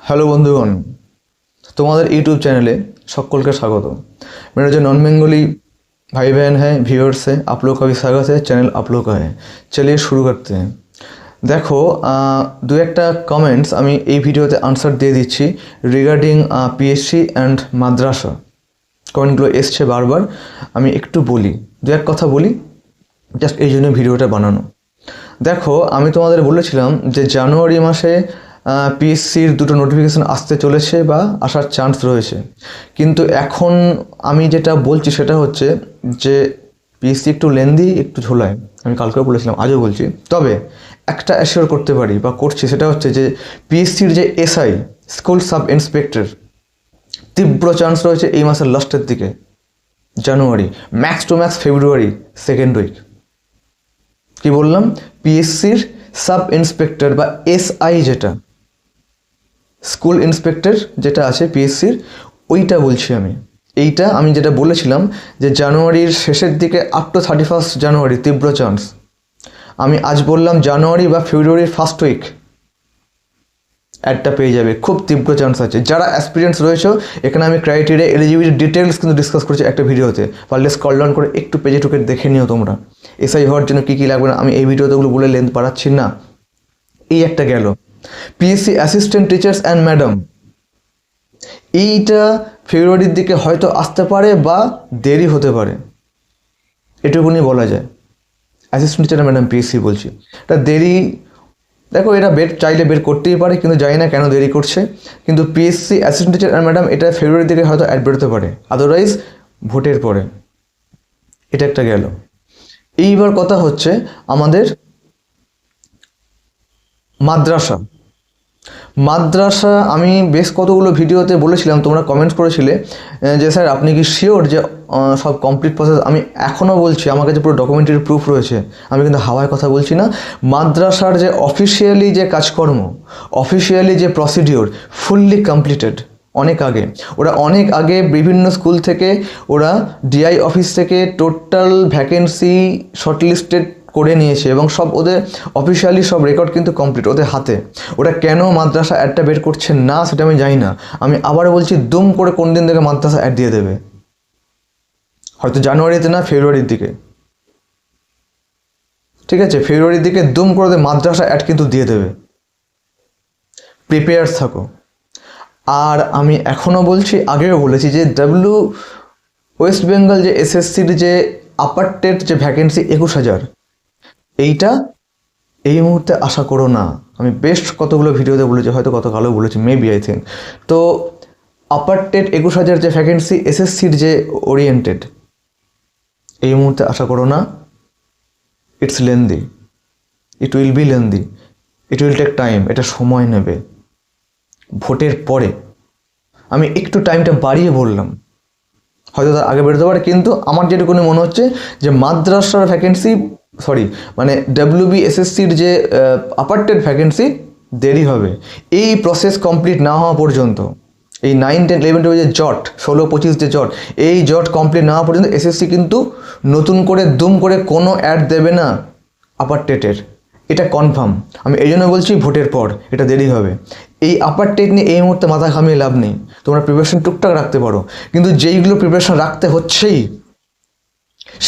Hello বন্ধুগণ, তোমাদের YouTube चैनले সকলকে স্বাগত। मेरा जो नॉन बेंगली भाई बहन है व्यूअर्स है, आप लोग का भी स्वागत है। चैनल आप लोग का है। चलिए शुरू करते हैं। देखो दो একটা কমেন্টস আমি এই ভিডিওতে আনসার দিয়ে দিচ্ছি রিগার্ডিং পিএসসি অ্যান্ড মাদ্রাসা। কমেন্টগুলো এসছে বারবার, আমি একটু বলি, দু এক কথা বলি, জাস্ট এই জন্য ভিডিওটা বানানো। দেখো আমি তোমাদের বলেছিলাম যে জানুয়ারি মাসে পিএসসির দুটো নোটিফিকেশান আসতে চলেছে বা আসার চান্স রয়েছে, কিন্তু এখন আমি যেটা বলছি সেটা হচ্ছে যে পিএসসি একটু লেন্দি, একটু ঝোলায়। আমি কালকেও বলেছিলাম, আজও বলছি। তবে একটা অ্যাসিওর করতে পারি বা করছি, সেটা হচ্ছে যে পিএসসির যে এসআই স্কুল সাব ইন্সপেক্টর, তীব্র চান্স রয়েছে এই মাসের লাস্টের দিকে, জানুয়ারি, ম্যাক্স টু ম্যাক্স ফেব্রুয়ারি সেকেন্ড উইক। কি বললাম? পিএসসির সাব ইন্সপেক্টর বা এসআই, যেটা স্কুল ইন্সপেক্টর যেটা আছে পিএসসির, ওইটা বলছি আমি। এইটা আমি যেটা বলেছিলাম যে জানুয়ারির শেষের দিকে আপ টু 31 জানুয়ারি তীব্র চান্স। আমি আজ বললাম জানুয়ারি বা ফেব্রুয়ারির ফার্স্ট উইক অ্যাডটা পেয়ে যাবে, খুব তীব্র চান্স আছে। যারা অ্যাসপিরিয়েন্টস রয়েছে, এখানে আমি ক্রাইটেরিয়া, এলিজিবিলিটি ডিটেলস কিন্তু ডিসকাস করেছি একটা ভিডিওতে, পারলে স্ক্রল ডাউন করে একটু পেজে টুকে দেখে নিও তোমরা। এসআই হওয়ার জন্য কী কী লাগবে না, আমি এই ভিডিওতে ওগুলো বলে লেন্থ বাড়াচ্ছি না। এই একটা গেল। PSC assistant teachers and madam, এইটা ফেব্রুয়ারির দিকে হয়তো আসতে পারে বা দেরি হতে পারে, এটুকুনি বলা যায়। অ্যাসিস্ট্যান্ট টিচার ম্যাডাম পিএসসি বলছি, এটা দেরি। দেখো এটা চাইলে বের করতেই পারে, কিন্তু জানি না কেন দেরি করছে। কিন্তু PSC assistant teacher and madam এটা ফেব্রুয়ারির দিকে হয়তো অ্যাড বেরোতে পারে, আদারওয়াইজ ভোটের পরে। এটা একটা গেল। এইবার কথা হচ্ছে আমাদের মাদ্রাসা। আমি বেশ কতগুলো ভিডিওতে বলেছিলাম, তোমরা কমেন্টস করেছিলে যে স্যার আপনি কি শিওর যে সব কমপ্লিট প্রসেস? আমি এখনও বলছি, আমার কাছে পুরো ডকুমেন্টারি প্রুফ রয়েছে, আমি কিন্তু হাওয়ায় কথা বলছি না। মাদ্রাসার যে অফিসিয়ালি যে কাজকর্ম, অফিসিয়ালি যে প্রসিডিওর, ফুললি কমপ্লিটেড অনেক আগে। ওরা অনেক আগে বিভিন্ন স্কুল থেকে, ওরা ডিআই অফিস থেকে টোটাল ভ্যাকেন্সি শর্টলিস্টেড করে নিয়েছে এবং সব ওদের অফিসিয়ালি সব রেকর্ড কিন্তু কমপ্লিট ওদের হাতে। ওরা কেন মাদ্রাসা অ্যাডটা বের করছে না সেটা আমি জানি না। আমি আবার বলছি, দুম করে কোন দিন থেকে মাদ্রাসা অ্যাড দিয়ে দেবে, হয়তো জানুয়ারিতে না, ফেব্রুয়ারির দিকে। ঠিক আছে, ফেব্রুয়ারির দিকে দুম করে মাদ্রাসা অ্যাড কিন্তু দিয়ে দেবে, প্রিপেয়ার থাকো। আর আমি এখনও বলছি, আগেও বলেছি যে ওয়েস্ট বেঙ্গল যে এসএসসির যে আপার টেট যে ভ্যাকেন্সি 21,000, এইটা এই মুহূর্তে আশা করো না। আমি বেশ কতগুলো ভিডিওতে বলেছি, হয়তো গতকালও বলেছি, মেবি আই থিঙ্ক। তো আপার টেট 21,000 যে ভ্যাকেন্সি এসএসসির যে ওরিয়েন্টেড, এই মুহূর্তে আশা করো না। It's lengthy, it will be lengthy, it will take time, এটা সময় নেবে। ভোটের পরে আমি একটু টাইমটা বাড়িয়ে বললাম, হয়তো তার আগে বেরোতে পারে, কিন্তু আমার যেটুকুনি মনে হচ্ছে যে মাদ্রাসার ভ্যাকেন্সি, মানে WBSSCর যে আপার টেট ভ্যাকেন্সি দেরি হবে। এই প্রসেস কমপ্লিট না হওয়া পর্যন্ত, এই 9, 10, 11, 12 যে জট, 16, 25 যে জট, এই জট কমপ্লিট না হওয়া পর্যন্ত এসএসসি কিন্তু নতুন করে দুম করে কোনো অ্যাড দেবে না আপার টেটের, এটা কনফার্ম। আমি এই জন্য বলছি ভোটের পর এটা দেরি হবে। এই আপার টেট নিয়ে এই মুহূর্তে মাথা ঘামিয়ে লাভ নেই। তোমরা প্রিপারেশন টুকটাক রাখতে পারো, কিন্তু যেইগুলো প্রিপারেশন রাখতে হচ্ছেই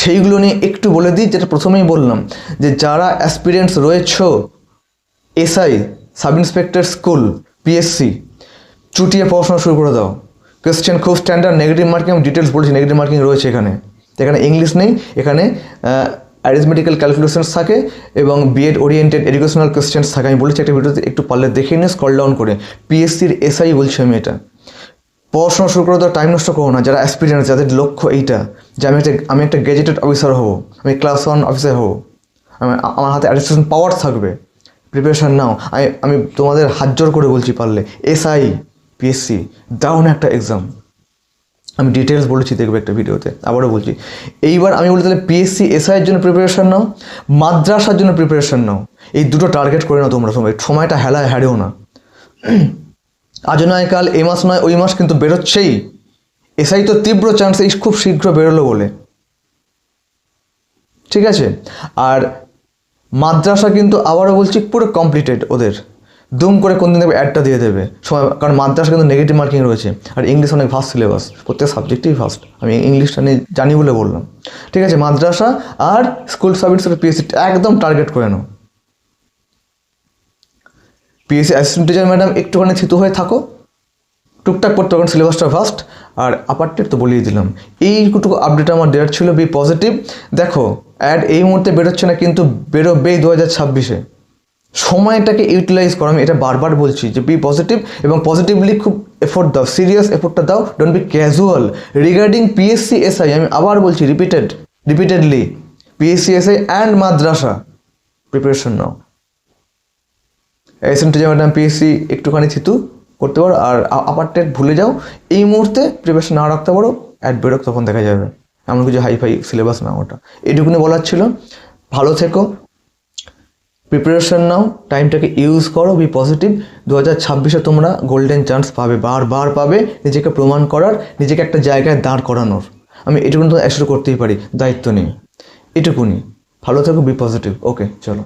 সেইগুলো নিয়ে একটু বলে দিই। যেটা প্রথমেই বললাম, যে যারা অ্যাসপিরিয়েন্টস রয়েছে SI, sub inspector school, PSC, চুটিয়ে পড়াশোনা শুরু করে দাও। কোয়েশ্চেন খুব স্ট্যান্ডার্ড, নেগেটিভ মার্কিং আমি ডিটেলস বলেছি, নেগেটিভ মার্কিং রয়েছে এখানে। এখানে ইংলিশ নেই, এখানে অ্যারিথমেটিক্যাল ক্যালকুলেশনস থাকে এবং বিএড ওরিয়েন্টেড এডুকেশনাল কোয়েশ্চেন্স থাকে। আমি বলেছি একটা ভিডিওতে, একটু পারলে দেখে নিয়ে স্ক্রল ডাউন করে। পিএসসির এসআই বলছি আমি এটা। পড়াশোনা শুরু করে দেওয়ার টাইম নষ্ট করো না। যারা অ্যাসপিরিয়েন্স, যাদের লক্ষ্য এইটা যে আমি একটা গেজেটেড অফিসার হবো, আমি ক্লাস 1 অফিসার হবো, আমার হাতে অ্যাডমিনিস্ট্রেশন পাওয়ার থাকবে, প্রিপারেশান নাও। আমি তোমাদের হাত জোর করে বলছি, পারলে এসআই, পিএসসি দাও না একটা এক্সাম। আমি ডিটেলস বলেছি, দেখবে একটা ভিডিওতে, আবারও বলছি। এইবার আমি বলি তাহলে পিএসসি এসআইয়ের জন্য প্রিপারেশান নাও, মাদ্রাসার জন্য প্রিপারেশান নাও। এই দুটো টার্গেট করে নাও তোমরা। সময়টা হেলায় হারেও না। আজ নয় কাল, এই মাস নয় ওই মাস কিন্তু বেরোচ্ছেই। এসআই তো তীব্র চান্স এই খুব শীঘ্র বেরোলো বলে, ঠিক আছে। আর মাদ্রাসা কিন্তু আবারও বলছি পুরো কমপ্লিটেড ওদের। দুম করে কোন দিন দেখবে অ্যাডটা দিয়ে দেবে সময়, কারণ মাদ্রাসা কিন্তু নেগেটিভ মার্কিং রয়েছে, আর ইংলিশ অনেক ভাস্ট সিলেবাস, প্রত্যেক সাবজেক্টেই ফার্স্ট, আমি ইংলিশটা নিয়ে জানি বলে বললাম। ঠিক আছে, মাদ্রাসা আর স্কুল সার্ভিস পিএসসি একদম টার্গেট করে নাও। পিএসসি অ্যাসিস্ট্যান্ট টিচার ম্যাডাম একটুখানি থিতু হয়ে থাকো, টুকটাক পড়তে, কারণ সিলেবাসটা ফার্স্ট। আর আপারটেট তো বলিয়ে দিলাম। এইটুকু আপডেট আমার দেওয়ার ছিল। B positive. দেখো অ্যাড এই মুহূর্তে বেরোচ্ছে না, কিন্তু বেরোবেই 2026-এ। সময়টাকে ইউটিলাইজ করো, আমি এটা বারবার বলছি যে বি পজিটিভ, এবং পজিটিভলি খুব এফোর্ট দাও, সিরিয়াস এফোর্টটা দাও, don't be casual regarding PSC SI. আমি আবার বলছি repeatedly PSC SI and Madrasa preparation now. Assistant teacher madam PSC একটুখানি থিতু করতে পারো, আর আপারটেট ভুলে যাও। এই মুহূর্তে প্রিপারেশন না রাখতে পারো, অ্যাড বেরোক তখন দেখা যাবে, এমন কিছু হাইফাই সিলেবাস না ওটা। এইটুকুনি বলার ছিল। ভালো থেকো, প্রিপারেশন নাও, টাইমটাকে ইউজ করো, বি পজিটিভ। 2026-এ তোমরা গোল্ডেন চান্স পাবে, বারবার পাবে, নিজেকে প্রমাণ করার, নিজেকে একটা জায়গায় দাঁড় করানোর। আমি এটুকুনি তো অ্যাসিওর করতেই পারি, দায়িত্ব নিয়ে। এটুকুনি। ভালো থেকো, বি পজিটিভ। ওকে, চলো।